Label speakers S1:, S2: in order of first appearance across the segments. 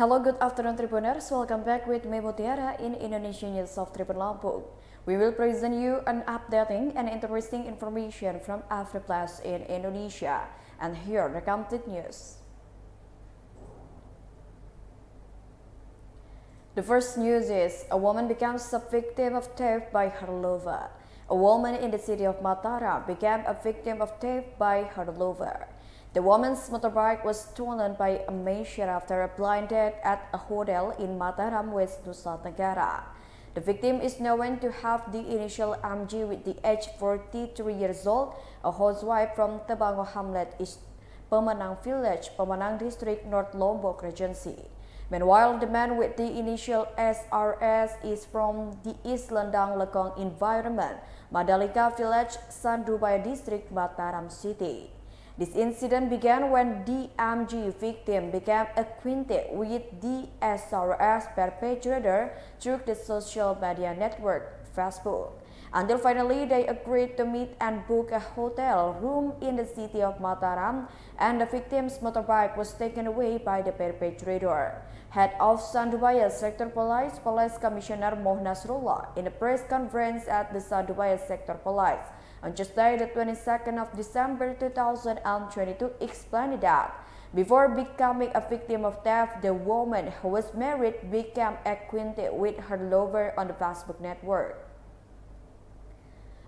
S1: Hello, good afternoon Tribuners. Welcome back with me Mutiara in Indonesia News of Tribun Lampung. We will present you an updating and interesting information from AfriPlus in Indonesia. And here the complete news. The first news is a woman becomes a victim of theft by her lover. A woman in the city of Mataram became a victim of theft by her lover. The woman's motorbike was stolen by a measure after a blind date at a hotel in Mataram, West Nusa Tenggara. The victim is known to have the initial MG with the age 43 years old, a housewife from Tebango Hamlet, East Pemenang Village, Pemenang District, North Lombok Regency. Meanwhile, the man with the initial SRS is from the East Lendang Lekong environment, Madalika Village, Sandubaya District, Mataram City. This incident began when the MG victim became acquainted with the SRS perpetrator through the social media network Facebook, until finally they agreed to meet and book a hotel room in the city of Mataram, and the victim's motorbike was taken away by the perpetrator. Head of Sandubaya Sector Police, Police Commissioner Moh Nasrullah, in a press conference at the Sandubaya Sector Police on Tuesday, the 22nd of December 2022, explained that before becoming a victim of theft, the woman who was married became acquainted with her lover on the Facebook network.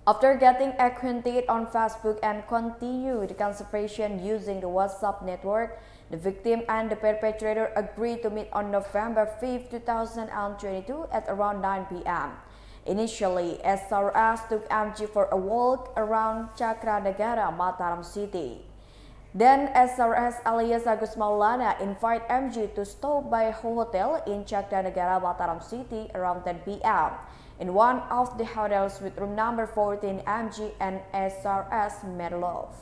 S1: After getting acquainted on Facebook and continued the conversation using the WhatsApp network, the victim and the perpetrator agreed to meet on November 5, 2022 at around 9 p.m. Initially, SRS took MG for a walk around Cakranegara, Mataram City. Then SRS alias Agus Maulana invited MG to stop by a hotel in Cakranegara, Mataram City around 10 p.m. In one of the hotels with room number 14, MG and SRS made love.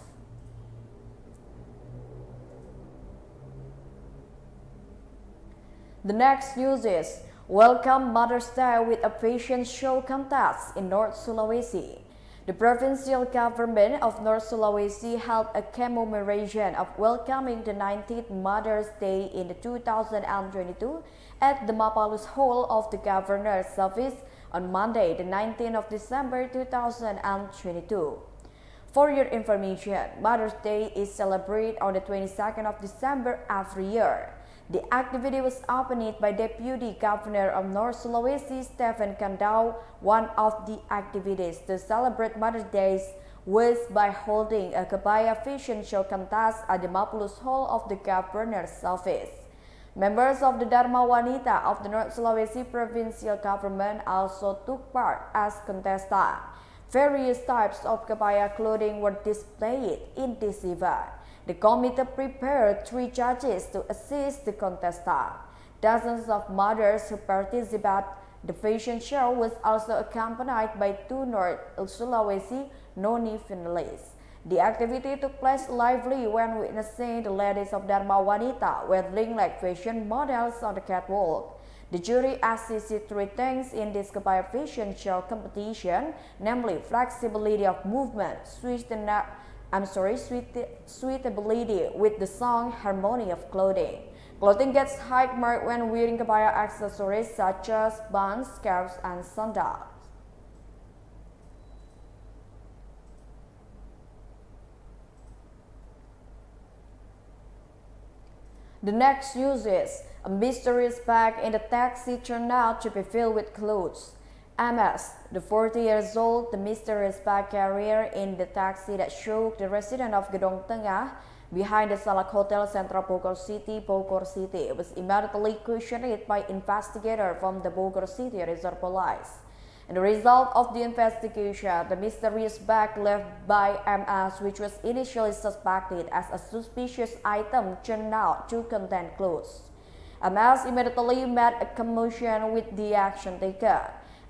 S1: The next news is welcome Mother's Day with a fashion show contest in North Sulawesi. The provincial government of North Sulawesi held a commemoration of welcoming the 19th Mother's Day in the 2022 at the Mapalus Hall of the Governor's Office on Monday, the 19th of December 2022. For your information, Mother's Day is celebrated on the 22nd of December every year. The activity was opened by Deputy Governor of North Sulawesi, Stephen Kandau. One of the activities to celebrate Mother's Day was by holding a Kebaya fashion show contest at the Mapulus Hall of the Governor's Office. Members of the Dharma Wanita of the North Sulawesi Provincial Government also took part as contestants. Various types of Kebaya clothing were displayed in this event. The committee prepared 3 judges to assist the contestants. Dozens of mothers who participated. The fashion show was also accompanied by 2 North Sulawesi Noni finalists. The activity took place lively when witnessing the ladies of Dharma Wanita wearing like fashion models on the catwalk. The jury assisted 3 things in this Kebaya fashion show competition, namely flexibility of movement, suitability with the song, harmony of clothing. Clothing gets high mark when wearing Kebaya accessories such as buns, scarves, and sandals. The next news is a mysterious bag in the taxi turned out to be filled with clothes. MS, the 40 years old, the mysterious bag carrier in the taxi that shook the resident of Gedong Tengah behind the Salak Hotel Central Bogor City, was immediately questioned by investigators from the Bogor City Reserve Police. In the result of the investigation, the mysterious bag left by MS, which was initially suspected as a suspicious item, turned out to contain clothes. MS immediately made a commotion with the action taken.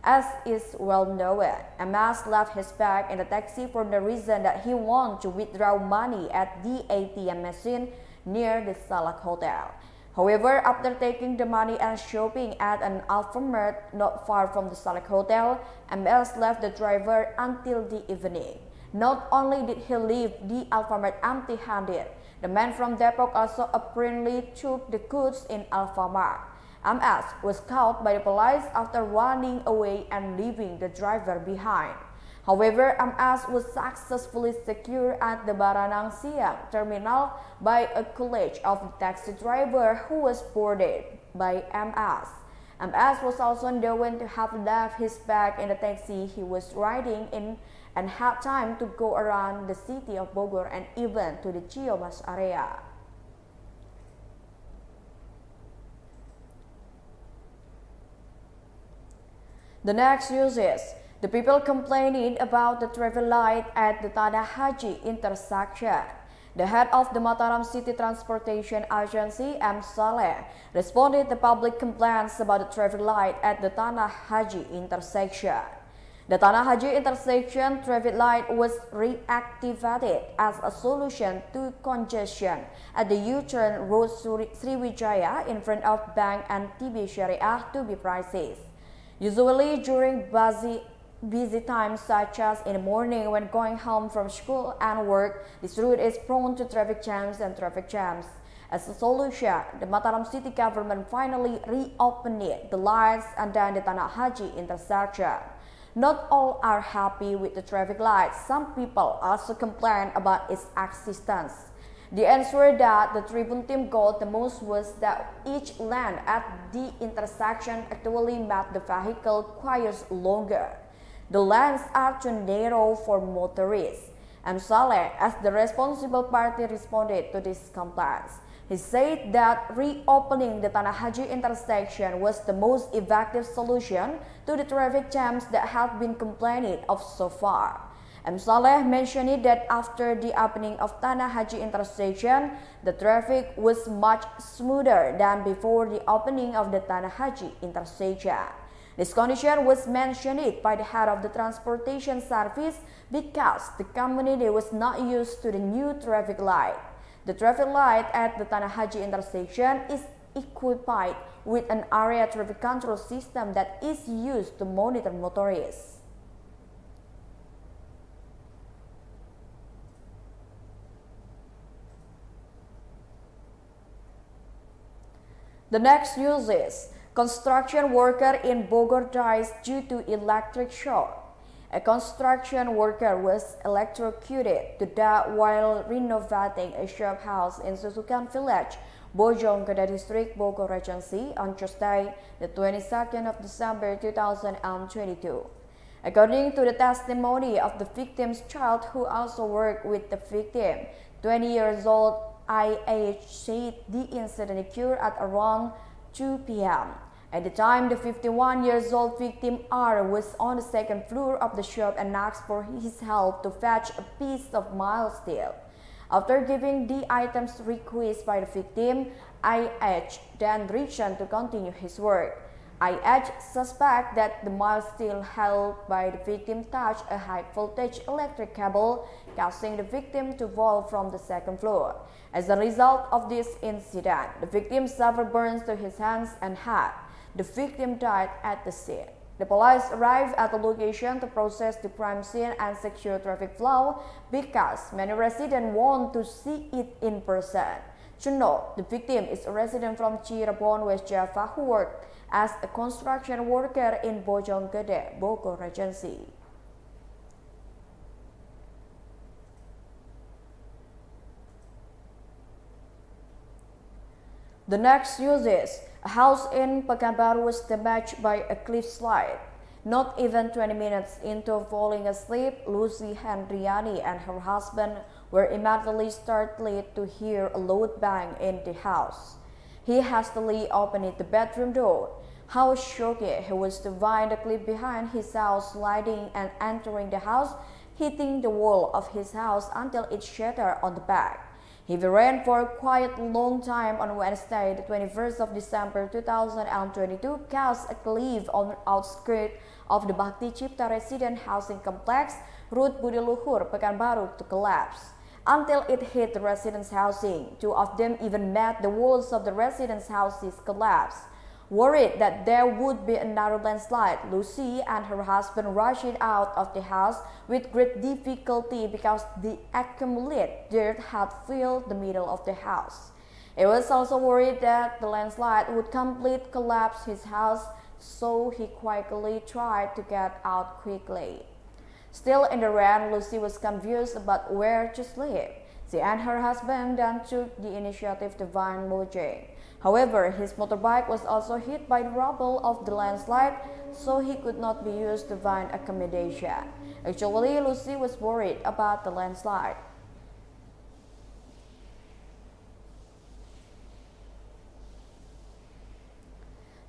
S1: As is well known, MS left his bag in the taxi for the reason that he wanted to withdraw money at the ATM machine near the Salak Hotel. However, after taking the money and shopping at an Alfamart not far from the Salak Hotel, MS left the driver until the evening. Not only did he leave the Alfamart empty-handed, the man from Depok also apparently took the goods in Alfamart. MS was caught by the police after running away and leaving the driver behind. However, MS was successfully secured at the Baranang Siang terminal by a college of the taxi driver who was boarded by MS. MS was also known to have left his bag in the taxi he was riding in and had time to go around the city of Bogor and even to the Ciamas area. The next news is the people complaining about the traffic light at the Tanah Haji intersection. The head of the Mataram City Transportation Agency, M. Saleh, responded to public complaints about the traffic light at the Tanah Haji intersection. The Tanah Haji intersection traffic light was reactivated as a solution to congestion at the U-turn road Sriwijaya in front of Bank and TB Syariah to be precise. Usually during busy times such as in the morning when going home from school and work, this route is prone to traffic jams and traffic jams. As a solution, the Mataram city government finally reopened the lights and then the Tanah Haji intersection. Not all are happy with the traffic lights. Some people also complain about its existence. The answer that the Tribune team got the most was that each lane at the intersection actually made the vehicle quite longer. The lanes are too narrow for motorists. M. Saleh, as the responsible party, responded to these complaints. He said that reopening the Tanah Haji intersection was the most effective solution to the traffic jams that have been complained of so far. M. Saleh mentioned that after the opening of Tanah Haji intersection, the traffic was much smoother than before the opening of the Tanah Haji intersection. This condition was mentioned by the head of the transportation service because the community was not used to the new traffic light. The traffic light at the Tanah Haji intersection is equipped with an area traffic control system that is used to monitor motorists. The next news is construction worker in Bogor dies due to electric shock. A construction worker was electrocuted to death while renovating a shop house in Susukan Village, Bojonggede District, Bogor Regency on Tuesday, the 22nd of December 2022. According to the testimony of the victim's child who also worked with the victim, 20 years old IH said the incident occurred at around 2 p.m. At the time, the 51-year-old victim R was on the second floor of the shop and asked for his help to fetch a piece of mild steel. After giving the items requested by the victim, IH then returned to continue his work. IH suspects that the mild steel held by the victim touched a high-voltage electric cable, causing the victim to fall from the second floor. As a result of this incident, the victim suffered burns to his hands and head. The victim died at the scene. The police arrived at the location to process the crime scene and secure traffic flow because many residents want to see it in person. To note, the victim is a resident from Cirebon, West Java, who worked as a construction worker in Bojonggede, Bogor Regency. The next news is a house in Pekanbaru was damaged by a cliff slide. Not even 20 minutes into falling asleep, Lucy Hendriani and her husband were immediately startled to hear a loud bang in the house. He hastily opened the bedroom door. How shocked he was to find the cliff behind his house sliding and entering the house, hitting the wall of his house until it shattered on the back. Heavy rain for quite a long time on Wednesday, the 21st of December 2022, caused a cliff on the outskirts of the Bhakti Cipta resident housing complex, Road Budi Luhur, Pekanbaru, to collapse. Until it hit the residents' housing, two of them even made the walls of the residents' houses collapse. Worried that there would be another landslide, Lucy and her husband rushed out of the house with great difficulty because the accumulated dirt had filled the middle of the house. He was also worried that the landslide would completely collapse his house, so he quietly tried to get out quickly. Still in the rain, Lucy was confused about where to sleep. She and her husband then took the initiative to find lodging. However, his motorbike was also hit by the rubble of the landslide, so he could not be used to find accommodation. Actually, Lucy was worried about the landslide.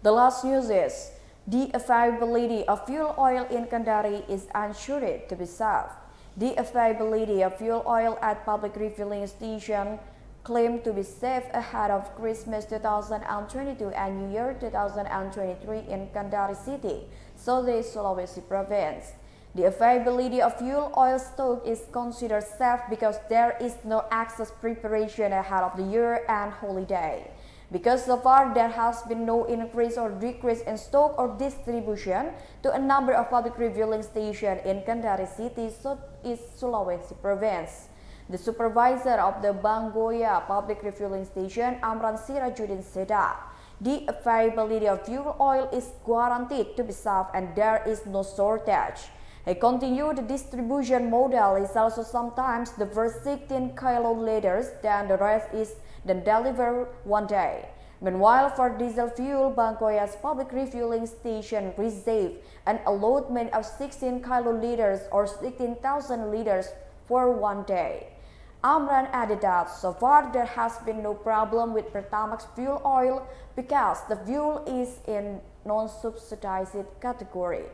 S1: The last news is, the availability of fuel oil in Kendari is unsure to be solved. The availability of fuel oil at public refilling stations claimed to be safe ahead of Christmas 2022 and New Year 2023 in Kendari City, Southeast Sulawesi Province. The availability of fuel oil stock is considered safe because there is no excess preparation ahead of the year-end holiday. Because so far there has been no increase or decrease in stock or distribution to a number of public refueling stations in Kendari City, Southeast Sulawesi Province. The supervisor of the Banggoya public refueling station, Amran Sirajuddin, said that the availability of fuel oil is guaranteed to be safe and there is no shortage. He continued, the distribution model is also sometimes the first 16 kiloliters, then the rest is then delivered one day. Meanwhile, for diesel fuel, Banggoya's public refueling station received an allotment of 16 kiloliters or 16,000 liters for one day. Amran added that so far there has been no problem with Pertamax fuel oil because the fuel is in non-subsidized category.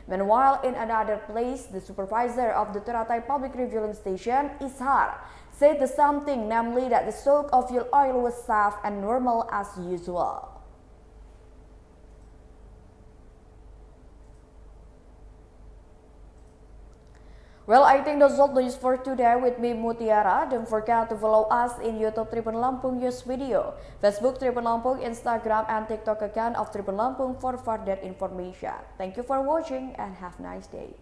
S1: Meanwhile, in another place, the supervisor of the Teratai public refueling station, Ishar, said the same thing, namely that the stock of fuel oil was safe and normal as usual. Well, I think that's all the news for today with me, Mutiara. Don't forget to follow us in YouTube Tribun Lampung News Video, Facebook Tribun Lampung, Instagram and TikTok account of Tribun Lampung for further information. Thank you for watching and have a nice day.